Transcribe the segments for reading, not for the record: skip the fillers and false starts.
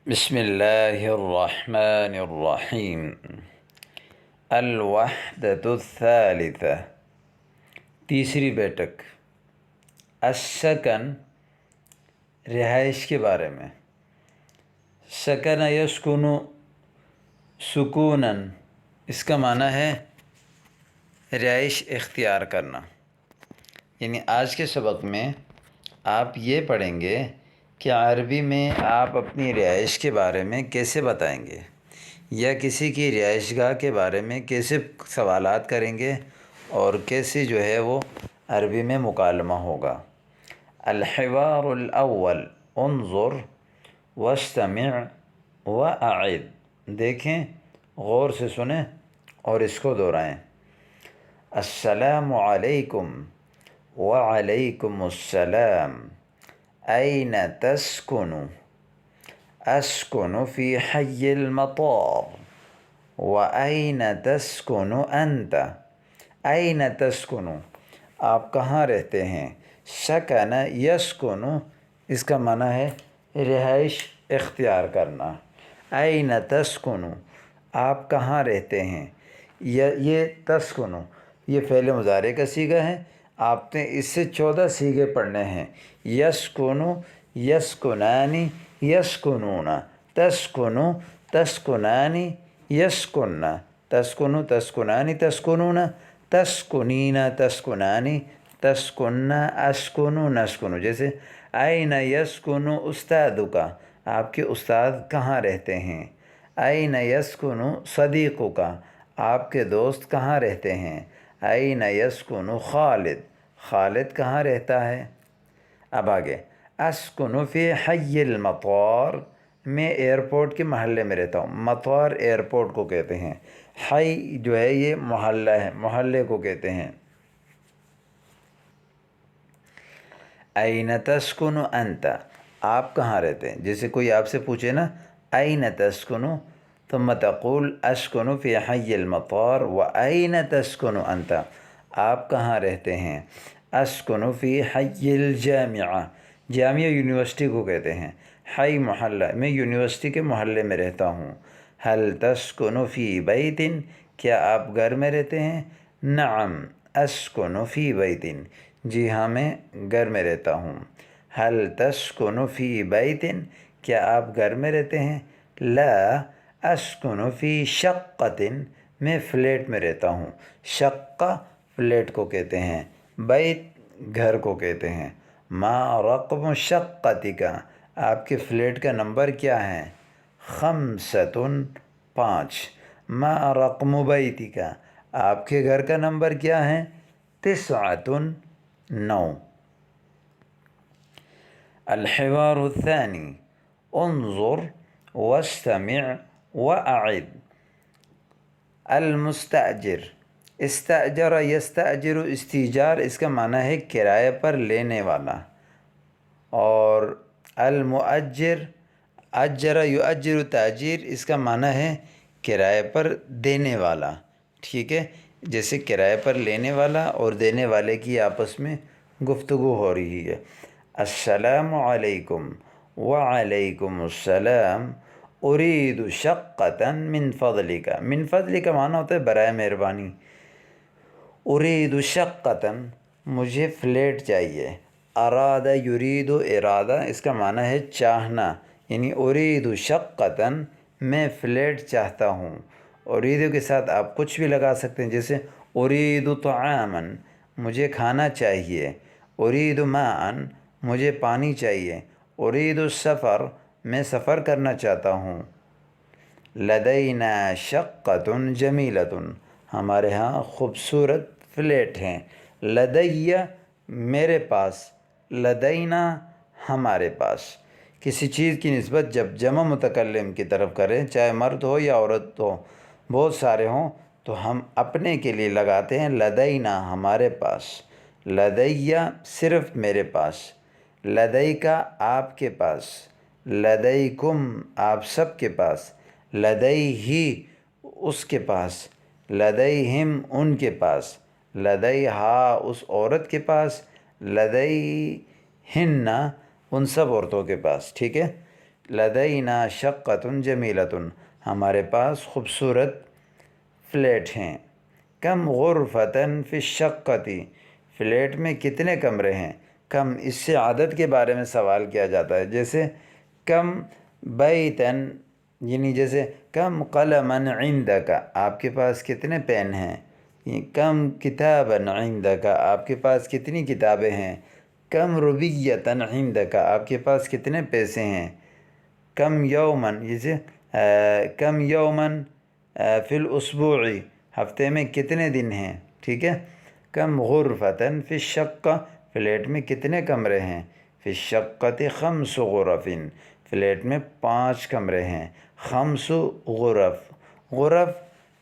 بسم اللہ الرحمن الرحیم الوحدۃ الثالثہ تیسری بیٹھک السکن رہائش کے بارے میں سکن یسکن سکوناً اس کا معنی ہے رہائش اختیار کرنا، یعنی آج کے سبق میں آپ یہ پڑھیں گے کہ عربی میں آپ اپنی رہائش کے بارے میں کیسے بتائیں گے یا کسی کی رہائش گاہ کے بارے میں کیسے سوالات کریں گے اور کیسے جو ہے وہ عربی میں مکالمہ ہوگا۔ الحوار الاول انظر واستمع واعد، دیکھیں، غور سے سنیں اور اس کو دہرائیں۔ السلام علیکم وعلیکم السلام، أين تسكن؟ أسكن في حي المطار. وأين تسكن أنت؟ أين تسكن آپ کہاں رہتے ہیں؟ سکن یسکن اس کا معنی ہے رہائش اختیار کرنا۔ أين تسكن آپ کہاں رہتے ہیں؟ یہ تسکن یہ فعل مضارع کا صیغہ ہے، آپ نے اس سے 14 صیغے پڑھنے ہیں۔ یسکن، یسکنانی، یسکنون، تسکن، تسکنانی، یسکن، تسکن، تسکنانی، تسکنون، تسکنین، تسکنانی، تسکن، اسکن، نسکن۔ جیسے این یسکن استادک آپ کے استاد کہاں رہتے ہیں؟ این یسکن صدیقک آپ کے دوست کہاں رہتے ہیں؟ این یسکن خالد خالد کہاں رہتا ہے؟ اب آگے، اسکن فی حی المطار میں ایئرپورٹ کے محلے میں رہتا ہوں۔ مطار ایئرپورٹ کو کہتے ہیں، حی جو ہے یہ محلہ ہے، محلے کو کہتے ہیں۔ این تسکن انت آپ کہاں رہتے ہیں؟ جیسے کوئی آپ سے پوچھے نا این تسکن ثم تقول اسکن فی حی المطار و این تسکن انت آپ کہاں رہتے ہیں؟ اسکن فی حی الجامعہ جامعہ یونیورسٹی کو کہتے ہیں، حی محلہ میں یونیورسٹی کے محلے میں رہتا ہوں۔ حل تسکن فی بیت کیا آپ گھر میں رہتے ہیں؟ نعم اسکن فی بیت جی ہاں میں گھر میں رہتا ہوں۔ حل تسکن فی بیت کیا آپ گھر میں رہتے ہیں؟ لا اسکن فی شقۃ میں فلیٹ میں رہتا ہوں۔ شقہ فلیٹ کو کہتے ہیں، بیت گھر کو کہتے ہیں۔ ما رقم شقتک آپ کے فلیٹ کا نمبر کیا ہے؟ خمسۃ 5۔ ما رقم بیتک آپ کے گھر کا نمبر کیا ہے؟ تسعۃ 9۔ الحوار الثانی انظر واستمع واعد۔ المستأجر استأجر یستأجر استیجار اس کا معنی ہے کرائے پر لینے والا، اور المؤجر اجر یؤجر تاجیر اس کا معنی ہے کرائے پر دینے والا، ٹھیک ہے؟ جیسے کرائے پر لینے والا اور دینے والے کی آپس میں گفتگو ہو رہی ہے۔ السلام علیکم وعلیکم السلام، ارید شقۃ من فضلک من فضلک معنی ہوتا ہے برائے مہربانی۔ ارید شقۃ مجھے فلیٹ چاہیے۔ اراد یرید ارادہ اس کا معنی ہے چاہنا، یعنی ارید شقۃ میں فلیٹ چاہتا ہوں۔ ارید کے ساتھ آپ کچھ بھی لگا سکتے ہیں، جیسے ارید طعاما مجھے کھانا چاہیے، ارید ماء مجھے پانی چاہیے، ارید السفر میں سفر کرنا چاہتا ہوں۔ لدینا شقۃ جمیلۃ ہمارے ہاں خوبصورت فلیٹ ہیں۔ لدی میرے پاس، لدینا ہمارے پاس۔ کسی چیز کی نسبت جب جمع متکلم کی طرف کریں، چاہے مرد ہو یا عورت ہو، بہت سارے ہوں، تو ہم اپنے کے لیے لگاتے ہیں لدینا ہمارے پاس۔ لدیہ صرف میرے پاس، لدیکا آپ کے پاس، لدیکم آپ سب کے پاس، لدیہی اس کے پاس، لدیہم ان کے پاس، لدیہا اس عورت کے پاس، لدیہن ان سب عورتوں کے پاس، ٹھیک ہے؟ لدینا شقۃ جمیلۃ، ہمارے پاس خوبصورت فلیٹ ہیں۔ کم غرفتن فی الشقۃ، فلیٹ میں کتنے کمرے ہیں؟ کم، اس سے عدد کے بارے میں سوال کیا جاتا ہے، جیسے کم بیتن، یعنی جیسے کم قلمن عندک، آپ کے پاس کتنے پین ہیں؟ کم کتابن عندک، آپ کے پاس کتنی کتابیں ہیں؟ کم رویتن عندک، آپ کے پاس کتنے پیسے ہیں؟ کم یومن، جیسے کم یومن فی الاسبوع، ہفتے میں کتنے دن ہیں؟ ٹھیک ہے۔ کم غرفتن فی الشقہ، فلیٹ میں کتنے کمرے ہیں؟ فی الشقۃ خمس غرف، فلیٹ میں 5 کمرے ہیں۔ خمس غرف، غرف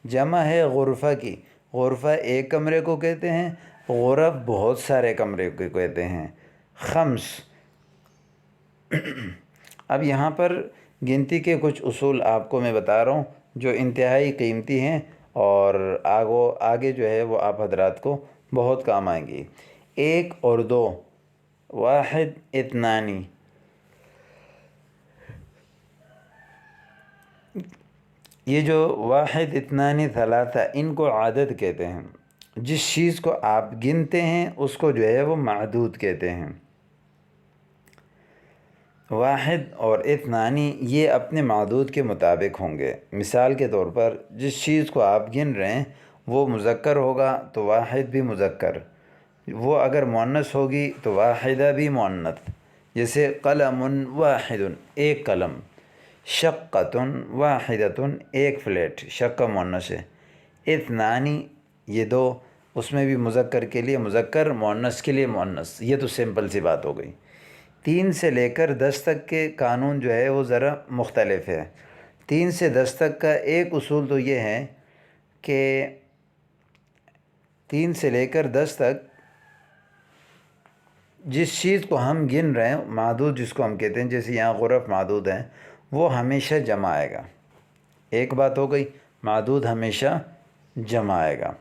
جمع ہے غرفہ کی، غرفہ ایک کمرے کو کہتے ہیں، غرف بہت سارے کمرے کو کہتے ہیں۔ خمس۔ اب یہاں پر گنتی کے کچھ اصول آپ کو میں بتا رہا ہوں جو انتہائی قیمتی ہیں، اور آگے جو ہے وہ آپ حضرات کو بہت کام آئیں گی۔ 1 اور 2، 1 2، یہ جو 1 2 3 ان کو عدد کہتے ہیں۔ جس چیز کو آپ گنتے ہیں اس کو جو ہے وہ معدود کہتے ہیں۔ 1 اور 2 یہ اپنے معدود کے مطابق ہوں گے۔ مثال کے طور پر جس چیز کو آپ گن رہے ہیں وہ مذکر ہوگا تو 1 بھی مذکر، وہ اگر مؤنث ہوگی تو 1 بھی مؤنث، جیسے قلم واحد، ایک قلم، شقۃ واحدۃ، ایک فلیٹ، شقہ مؤنث ہے۔ 2 یہ 2، اس میں بھی مذکر کے لیے مذکر، مؤنث کے لیے مؤنث، یہ تو سمپل سی بات ہو گئی۔ 3 سے لے کر 10 تک کے قانون جو ہے وہ ذرا مختلف ہے۔ 3 سے 10 تک کا ایک اصول تو یہ ہے کہ 3 سے لے کر 10 تک جس چیز کو ہم گن رہے ہیں، معدود جس کو ہم کہتے ہیں، جیسے یہاں غرف معدود ہیں، وہ ہمیشہ جمع آئے گا۔ ایک بات ہو گئی، معدود ہمیشہ جمع آئے گا۔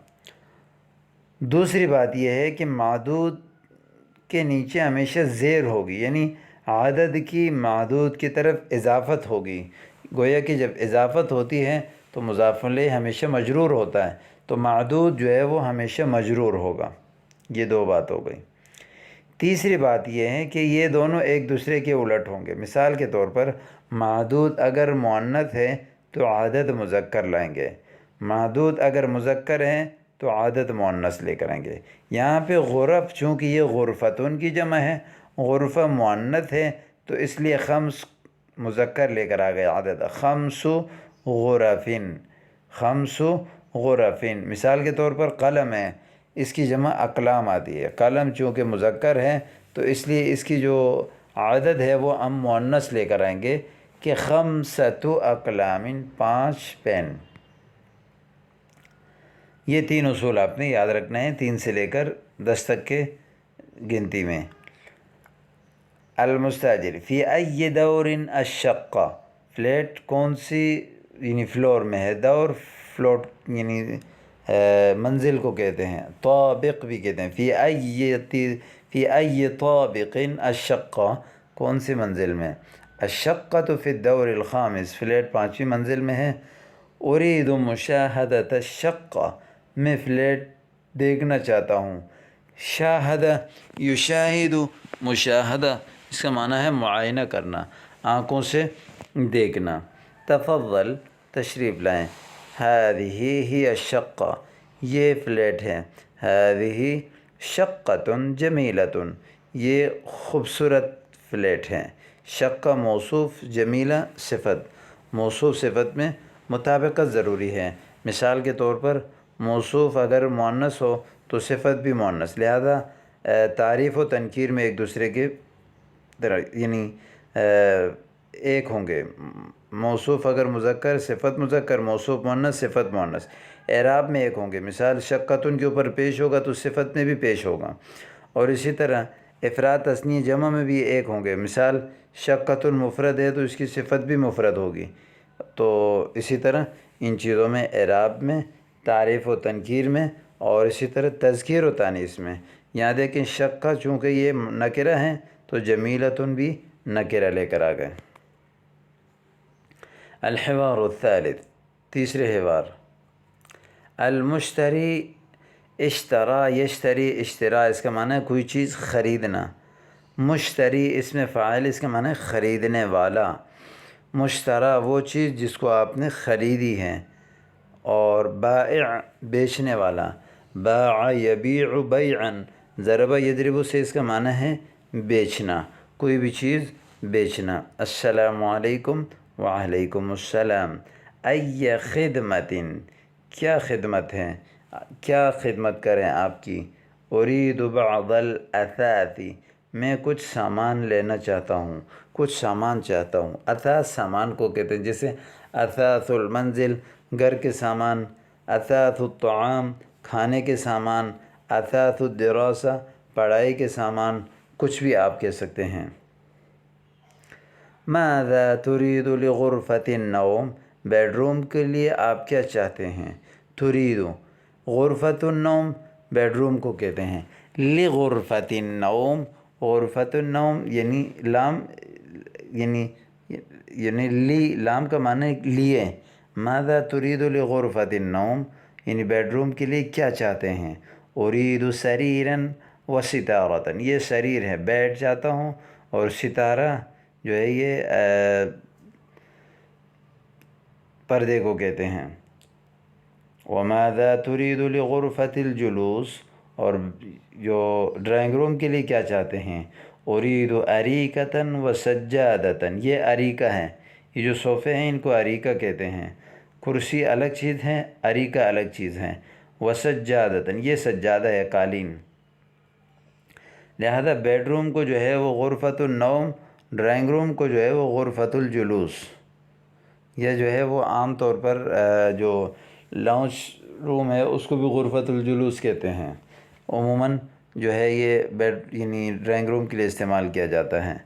دوسری بات یہ ہے کہ معدود کے نیچے ہمیشہ زیر ہوگی، یعنی عدد کی معدود کی طرف اضافت ہوگی۔ گویا کہ جب اضافت ہوتی ہے تو مضاف الیہ ہمیشہ مجرور ہوتا ہے، تو معدود جو ہے وہ ہمیشہ مجرور ہوگا۔ یہ 2 بات ہو گئی۔ تیسری بات یہ ہے کہ یہ دونوں ایک دوسرے کے الٹ ہوں گے۔ مثال کے طور پر معدود اگر مؤنث ہے تو عدد مذکر لائیں گے، معدود اگر مذکر ہیں تو عدد مؤنث لے کر آئیں گے۔ یہاں پہ غرف، چونکہ یہ غرفتن کی جمع ہے، غرفہ مؤنث ہے، تو اس لیے خمس مذکر لے کر آ گئے عدد، خمس غرفن، خمس غرفن۔ مثال کے طور پر قلم ہے، اس کی جمع اقلام آتی ہے، قلم چونکہ مذکر ہے تو اس لیے اس کی جو عدد ہے وہ ہم مؤنث لے کر آئیں گے کہ خمسۃ اقلام، 5 پین۔ یہ 3 اصول آپ نے یاد رکھنا ہے 3 سے لے کر 10 تک کے گنتی میں۔ المستاجر فی ای دور الشقہ، فلیٹ کون سی یعنی فلور میں ہے، دور فلوٹ یعنی منزل کو کہتے ہیں، طابق بھی کہتے ہیں۔ فی ای طابق الشقہ، کون سی منزل میں؟ الشقۃ فی الدور الخامس، فلیٹ 5ویں منزل میں ہے۔ ارید مشاہدۃ الشقہ، میں فلیٹ دیکھنا چاہتا ہوں۔ شاہدہ یشاہد، مشاہدہ اس کا معنی ہے معائنہ کرنا، آنکھوں سے دیکھنا۔ تفضل، تشریف لائیں۔ ہذہ ہی الشقہ، یہ فلیٹ ہے۔ ہذہ شقۃ جمیلۃ، یہ خوبصورت فلیٹ ہے۔ شقہ موصوف، جمیلہ صفت، موصوف صفت میں مطابقت ضروری ہے۔ مثال کے طور پر موصوف اگر مؤنث ہو تو صفت بھی مؤنث، لہذا تعریف و تنکیر میں ایک دوسرے کے یعنی ایک ہوں گے۔ موصوف اگر مذکر، صفت مذکر، موصوف مؤنث، صفت مؤنث، اعراب میں ایک ہوں گے۔ مثال شقۃن کے اوپر پیش ہوگا تو صفت میں بھی پیش ہوگا، اور اسی طرح افراد تثنیہ جمع میں بھی ایک ہوں گے۔ مثال شقۃن مفرد ہے تو اس کی صفت بھی مفرد ہوگی۔ تو اسی طرح ان چیزوں میں، اعراب میں، تعریف و تنکیر میں، اور اسی طرح تذکیر و تانیث میں۔ یہاں دیکھیں شقہ چونکہ یہ نکرہ ہیں تو جمیلۃن بھی نکرہ لے کر آ گئے۔ الحوار الثالث، تیسرے حوار، المشتری اشترا یشتری، اشترا اس کا معنی ہے کوئی چیز خریدنا، مشتری اس میں فاعل، اس کا معنی ہے خریدنے والا، مشترا وہ چیز جس کو آپ نے خریدی ہے، اور بائع بیچنے والا، باع یبیع بیعا، ضرب یضرب سے اس کا معنی ہے بیچنا، کوئی بھی چیز بیچنا۔ السلام علیکم، وعلیکم السلام، ای خدمت، کیا خدمت ہے، کیا خدمت کریں آپ کی، ارید بعض الاثاث، میں کچھ سامان لینا چاہتا ہوں، کچھ سامان چاہتا ہوں، اثاث سامان کو کہتے ہیں، جیسے اثاث المنزل گھر کے سامان، اثاث الطعام کھانے کے سامان، اثاث الدراسہ پڑھائی کے سامان، کچھ بھی آپ کہہ سکتے ہیں۔ ماذا تريد لغرفة النوم، بیڈ روم کے لیے آپ کیا چاہتے ہیں، تريد، غرفۃ النوم بیڈ روم کو کہتے ہیں، لغرفة النوم، غرفۃ النوم یعنی لام، یعنی لی، لام کا معنی لیے، ماذا تريد لغرفة النوم یعنی بیڈ روم کے لیے کیا چاہتے ہیں، اريد سريرا وستارة، یہ سریر ہے بیڈ چاہتا ہوں، اور ستارہ جو ہے یہ پردے کو کہتے ہیں۔ وماذا تريد لغرفة الجلوس، اور جو ڈرائنگ روم کے لیے کیا چاہتے ہیں، اريد أريكة وسجادة، یہ اریکہ ہے، یہ جو صوفے ہیں ان کو اریکہ کہتے ہیں، کرسی الگ چیز ہے، اریکہ الگ چیز ہے، وسجادة یہ سجادہ ہے قالین۔ لہذا بیڈ روم کو جو ہے وہ غرفۃ النوم، ڈرائنگ روم کو جو ہے وہ غرفۃ الجلوس، یہ جو ہے وہ عام طور پر جو لاؤنج روم ہے اس کو بھی غرفۃ الجلوس کہتے ہیں، عموماً جو ہے یہ بیڈ یعنی ڈرائنگ روم کے لیے استعمال کیا جاتا ہے۔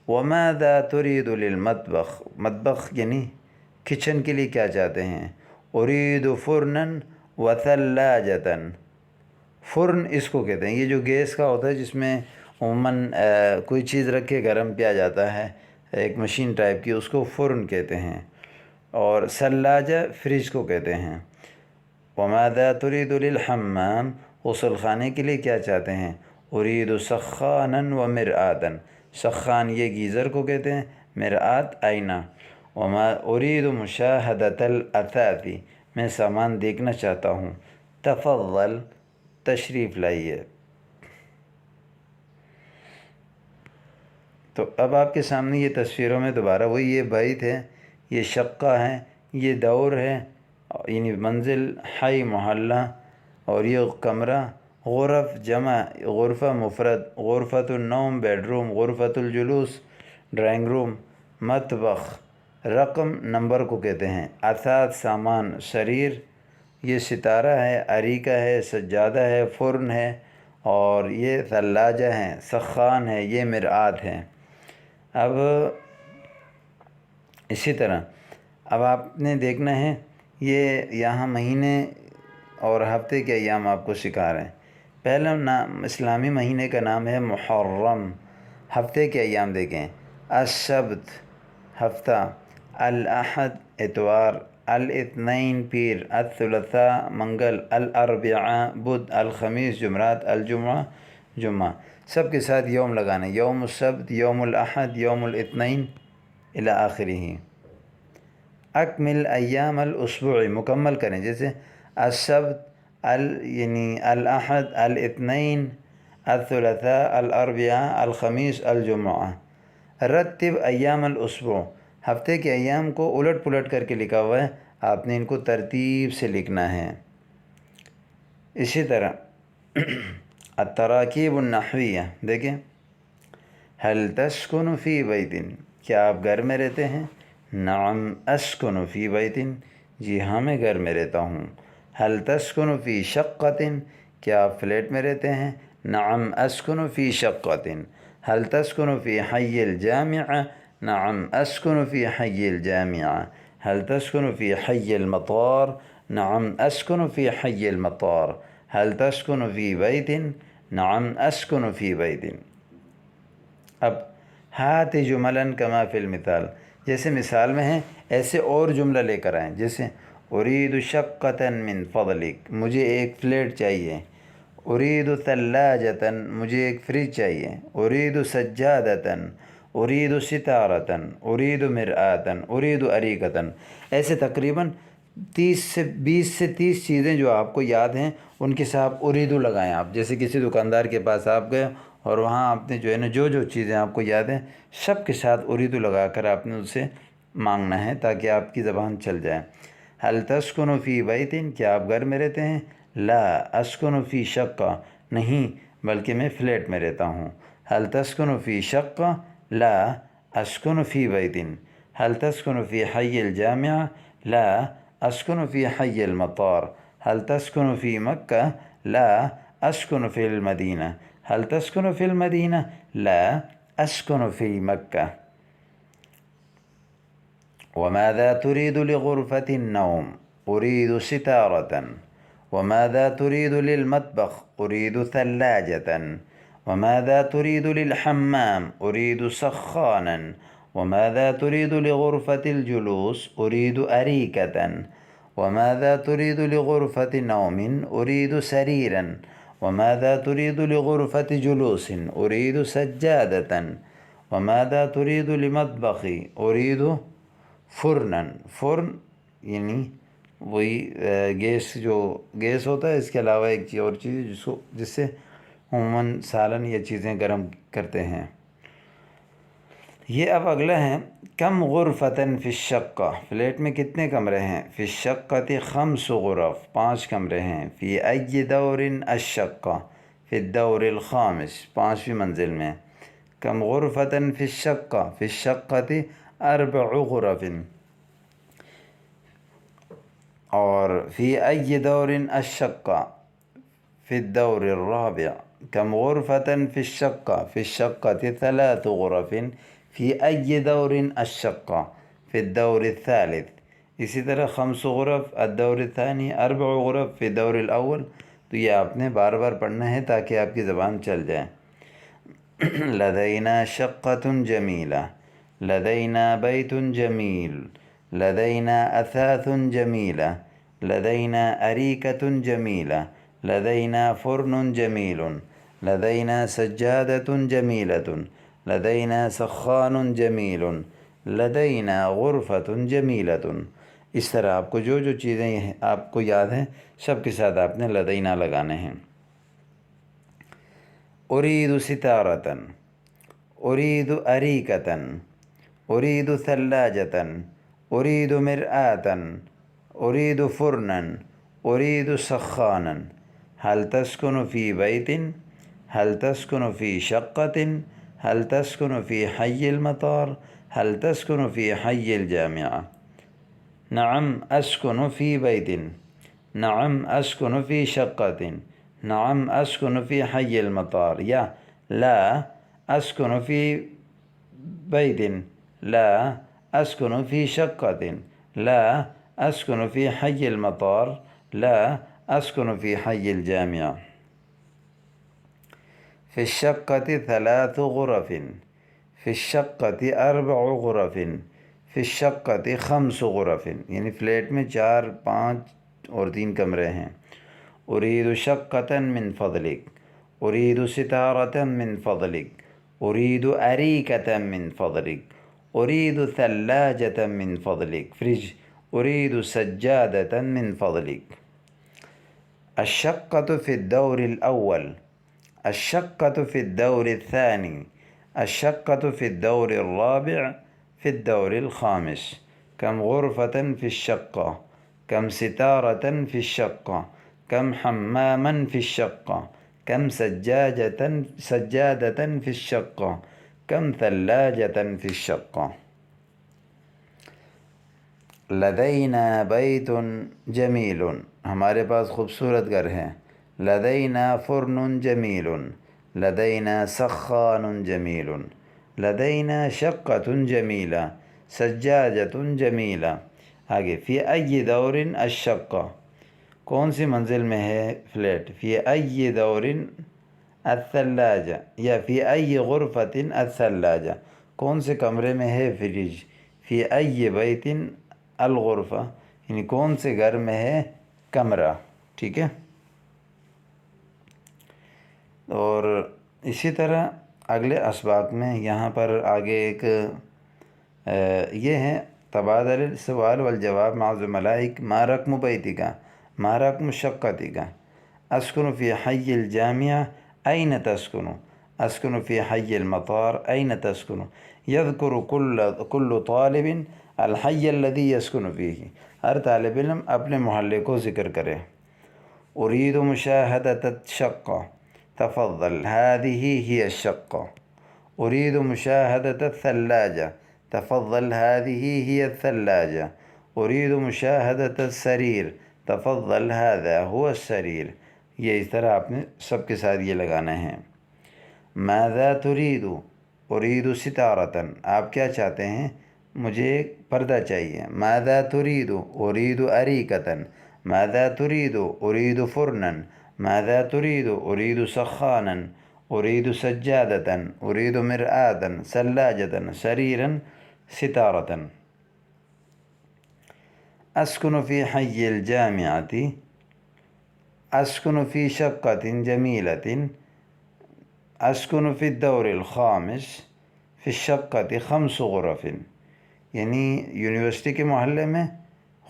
وماذا تريد للمطبخ، مطبخ یعنی کچن کے لیے کیا چاہتے ہیں، اريد فرنا وثلاجة، فرن اس کو کہتے ہیں، یہ جو گیس کا ہوتا ہے جس میں عموماً کوئی چیز رکھ کے گرم کیا جاتا ہے، ایک مشین ٹائپ کی، اس کو فرن کہتے ہیں، اور ثلاجہ فریج کو کہتے ہیں۔ وماذا تريد للحمام، غسل خانے کے لیے کیا چاہتے ہیں، اريد سخانا ومرآتا، سخان یہ گیزر کو کہتے ہیں، مرآت آئینہ۔ وما اريد مشاہدة الاثاث، میں سامان دیکھنا چاہتا ہوں، تفضل تشریف لائیے۔ تو اب آپ کے سامنے یہ تصویروں میں دوبارہ وہی، یہ بیت ہے، یہ شقہ ہے، یہ دور ہے یعنی منزل، حی محلہ، اور یہ کمرہ، غرف جمع، غرفہ مفرد، غرفۃ النوم بیڈ روم، غرفۃ الجلوس ڈرائنگ روم، مطبخ رقم نمبر کو کہتے ہیں، اثاث سامان، سریر یہ ستارہ ہے، اریکہ ہے، سجادہ ہے، فرن ہے، اور یہ ثلاجہ ہے، سخان ہے، یہ مرآت ہے۔ اب اسی طرح اب آپ نے دیکھنا ہے، یہ یہاں مہینے اور ہفتے کے ایام آپ کو سکھا رہے ہیں۔ پہلا نام اسلامی مہینے کا نام ہے محرم، ہفتے کے ایام دیکھیں، السبت ہفتہ، الاحد اتوار، الاثنین پیر، الثلاثاء منگل، الاربعاء بدھ، الخمیس جمعرات، الجمعہ جمعہ، سب کے ساتھ یوم لگانا، یوم السبت، یوم الاحد، یوم الاثنین الی آخرہ۔ اکمل ایام الاسبوع، مکمل کریں، جیسے السبت یعنی الاحد، الاثنین، الثلاثاء، الاربعاء، الخمیس، الجمعہ۔ رتب ایام الاسبوع، ہفتے کے ایام کو الٹ پلٹ کر کے لکھا ہوا ہے، آپ نے ان کو ترتیب سے لکھنا ہے۔ اسی طرح التراکیب النحویہ دیکھیں، هل تسکن فی بیت، کیا آپ گھر میں رہتے ہیں، نعم اسکن فی بیت، جی ہاں میں گھر میں رہتا ہوں۔ هل تسکن فی شقۃ، کیا آپ فلیٹ میں رہتے ہیں، نعم اسکن فی شقۃ۔ هل تسکن فی حی الجامعہ، نعم اسکن فی حی الجامعہ۔ هل تسکن فی حی المطار، نعم اسکن فی حی المطار۔ هل تسکن فی بیت، نعم اسکن فی بیت۔ اب ہات جملا کما فی المثال، جیسے مثال میں ہیں ایسے اور جملہ لے کر آئیں، جیسے ارید شقۃ من فضلک، مجھے ایک فلیٹ چاہیے، ارید ثلاجۃ، مجھے ایک فریج چاہیے، ارید سجادۃ، ارید ستارۃ، ارید مرآۃ، ارید اریکۃ۔ ایسے تقریباً 20 سے 30 چیزیں جو آپ کو یاد ہیں ان کے ساتھ اریدو لگائیں آپ۔ جیسے کسی دکاندار کے پاس آپ گئے اور وہاں آپ نے جو ہے نا جو چیزیں آپ کو یاد ہیں سب کے ساتھ اریدو لگا کر آپ نے اس سے مانگنا ہے تاکہ آپ کی زبان چل جائے۔ هل تسکن فی بیت، کیا آپ گھر میں رہتے ہیں؟ لا اسکن فی شقہ، نہیں بلکہ میں فلیٹ میں رہتا ہوں۔ هل تسکن فی شقہ؟ لا اسکن فی بیت۔ هل تسکن فی حی الجامعہ؟ لا اسکن فی حی المطار۔ هل تسکن فی مکہ؟ لا اسکن فی المدینہ۔ هل تسکن فی المدینہ؟ لا اسکن فی مکہ۔ وماذا تريد لغرفة النوم؟ أريد ستارة. وماذا تريد للمطبخ؟ أريد ثلاجة. وماذا تريد للحمام؟ أريد سخانا. وماذا تريد لغرفة الجلوس؟ أريد أريكة. وماذا تريد لغرفة نوم؟ أريد سريرا. وماذا تريد لغرفة جلوس؟ أريد سجادة. وماذا تريد لمطبخي؟ أريد فرنن۔ فرن یعنی وہی گیس ہوتا ہے، اس کے علاوہ ایک چیز اور چیز جس سے عموماً سالن یا چیزیں گرم کرتے ہیں۔ یہ اب اگلا ہے، کم غرفتاً فی الشقہ، فلیٹ میں کتنے کمرے ہیں؟ فی الشقۃ 5 غرف، 5 کمرے ہیں۔ فی ای دور الشقہ؟ فی الدور الخامس، 5ویں منزل میں۔ کم غرفتاً فی الشقہ؟ فی الشقۃ 4 غرف۔ اور فی ای دور الشقہ؟ فی الدور الرابع۔ کم غرفتاً فی الشقہ؟ فی الشقۃ 3 غرف۔ فی ای دور الشقہ؟ فی الدور الثالث۔ اسی طرح 5 غرف الدور الثانی، 4 غرف فی الدور الاول۔ تو یہ آپ نے بار بار پڑھنا ہے تاکہ آپ کی زبان چل جائے۔ لدینا شقۃ جمیلہ، لدینا بیت جمیل، لدینا اثاث جمیلہ، لدینا اریکۃ جمیلہ، لدینا فرن جمیل، لدینا سجادۃ جمیلۃ، لدینا سخان جمیل، لدینا غرفۃ جمیلۃ۔ اس طرح آپ کو جو چیزیں آپ کو یاد ہیں سب کے ساتھ آپ نے لدینا لگانے ہیں۔ ارید ستارۃ، ارید اریکۃ، ارید ثلاجۃ، ارید مرآۃ، ارید فرنا، ارید سخانا۔ هل تسکن فی بیت؟ هل تسکن فی شقۃ؟ هل تسکن فی حی المطار؟ هل تسکن فی حی الجامعہ؟ نعم اسکن فی بیت، نعم اسکن فی شقۃ، نعم اسکن فی حی المطار، یا لا اسکن فی بیت، لا اسکن فی شقۃ، لا اسکن فی حی المطار، لا اسکن فی حی الجامعہ۔ فی الشقۃ 3 غرف، فی الشقۃ 4 غرف، فی الشقۃ 5 غرف، یعنی فلیٹ میں 4، 5 اور 3 کمرے ہیں۔ ارید شقۃ من فضلک، ارید ستارۃ من فضلک، ارید اریکۃ من فضلک، ارید ثلاجۃ من فضلک، فریج، ارید سجادۃ من فضلک۔ الشقۃ فی الدور الاول، الشقۃ فی الدور الثانی، الشقۃ فی الدور الرابع، فی الدور الخامس۔ کم غرفتاً فی الشقہ؟ کم ستارۃ فی الشقہ؟ کم حماما فی الشقہ؟ کم سجادۃ فی الشقہ؟ کم ثلاجۃ فی الشقہ؟ لدینا بیت جمیل، ہمارے پاس خوبصورت گھر ہے۔ لدینا فرن جمیل، لدینا سخان جمیل، لدینا شقۃ جمیلہ، سجادۃ جمیلہ۔ آگے، فی ای دور الشقہ؟ کون سی منزل میں ہے فلیٹ؟ فی ای دور الثلاجہ، یا فی ای غرفۃ الثلاجہ؟ کون سے کمرے میں ہے فریج؟ فی ای بیت الغرفہ، یعنی کون سے گھر میں ہے کمرہ، ٹھیک ہے۔ اور اسی طرح اگلے اسباق میں یہاں پر آگے ایک یہ ہے تبادل السؤال والجواب مع زملائک ما رقم بیتک ما رقم شقتک اسکن فی حی الجامعہ این تسکن اسکن فی حی المطار این تسکن یذکر کل طالب الحی الذی یسکن فیہ، ہر طالب علم اپنے محلے کو ذکر کرے۔ اريد مشاهدة الشقة تفضل هذه هي الشقة. أريد مشاهدة الثلاجة تفضل هذه هي الثلاجة. أريد مشاهدة السرير تفضل هذا هو السرير. یہ اس طرح آپ نے سب کے ساتھ یہ لگانا ہے۔ ماذا تريد؟ أريد ستارة، آپ کیا چاہتے ہیں؟ مجھے ایک پردہ چاہیے۔ ماذا تريد؟ أريد أريكة۔ ماذا تريد؟ أريد فرنا۔ ماذا تريد؟ أريد سخانا۔ أريد سجادة۔ أريد مرآة، ثلاجة، سريرا، ستارة۔ أسكن في حي الجامعة. أسكن في شقة جميلة. أسكن في الدور الخامس. في الشقة 5 غرف، یعنی یونیورسٹی کے محلے میں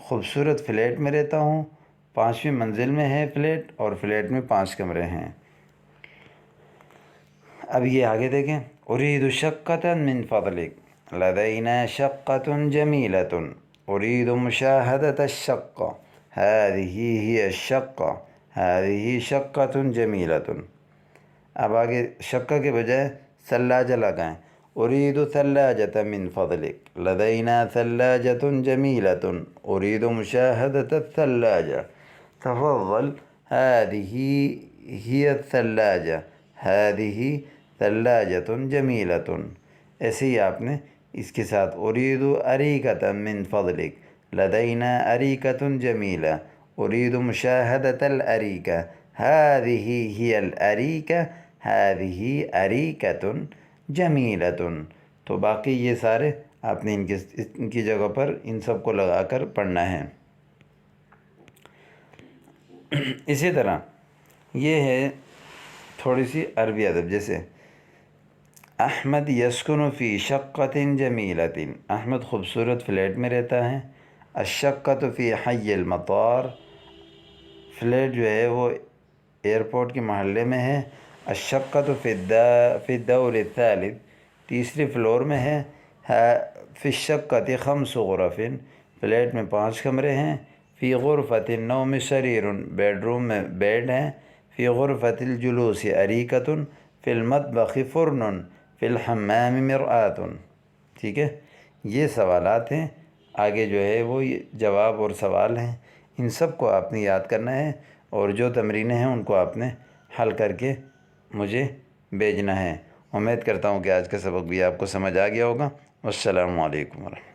خوبصورت فلیٹ میں رہتا ہوں، 5ویں منزل میں ہے فلیٹ، اور فلیٹ میں 5 کمرے ہیں۔ اب یہ آگے دیکھیں، أريد شقة من فضلك لدينا شقة جميلة أريد مشاهدة الشقة هذه هي الشقة هذه شقة جميلة۔ اب آگے شقہ کے بجائے ثلاجہ لگائیں، أريد ثلاجة من فضلك لدينا ثلاجة جميلة أريد مشاهدة الثلاجة تفضل هذه هي الثلاجة هذه ثلاجة جميلة۔ ایسے ہی آپ نے اس کے ساتھ أريد أريكة من فضلك لدينا أريكة جميلة أريد مشاهدة الأريكة هذه هي الأريكة هذه أريكة جمیلۃ۔ تو باقی یہ سارے آپ نے ان کی جگہ پر ان سب کو لگا کر پڑھنا ہے۔ اسی طرح یہ ہے تھوڑی سی عربی ادب، جیسے احمد یسکن فی شقۃ جمیلۃ، احمد خوبصورت فلیٹ میں رہتا ہے۔ الشقۃ فی حی المطار، فلیٹ جو ہے وہ ایئرپورٹ کے محلے میں ہے۔ الشقۃ فی الدور الثالث، تیسرے فلور میں ہے۔ فی الشقۃ 5 غرف، فلیٹ میں 5 کمرے ہیں۔ فی غرفۃ النوم سریر، بیڈ روم میں بیڈ ہے۔ فی غرفۃ الجلوس اریکۃ، فی المطبخ فرن، فی الحمام مرآۃ۔ ٹھیک ہے، یہ سوالات ہیں، آگے جو ہے وہ جواب اور سوال ہیں، ان سب کو آپ نے یاد کرنا ہے، اور جو تمرینیں ہیں ان کو آپ نے حل کر کے مجھے بھیجنا ہے۔ امید کرتا ہوں کہ آج کا سبق بھی آپ کو سمجھ آ گیا ہوگا۔ السلام علیکم ورحمۃ اللہ۔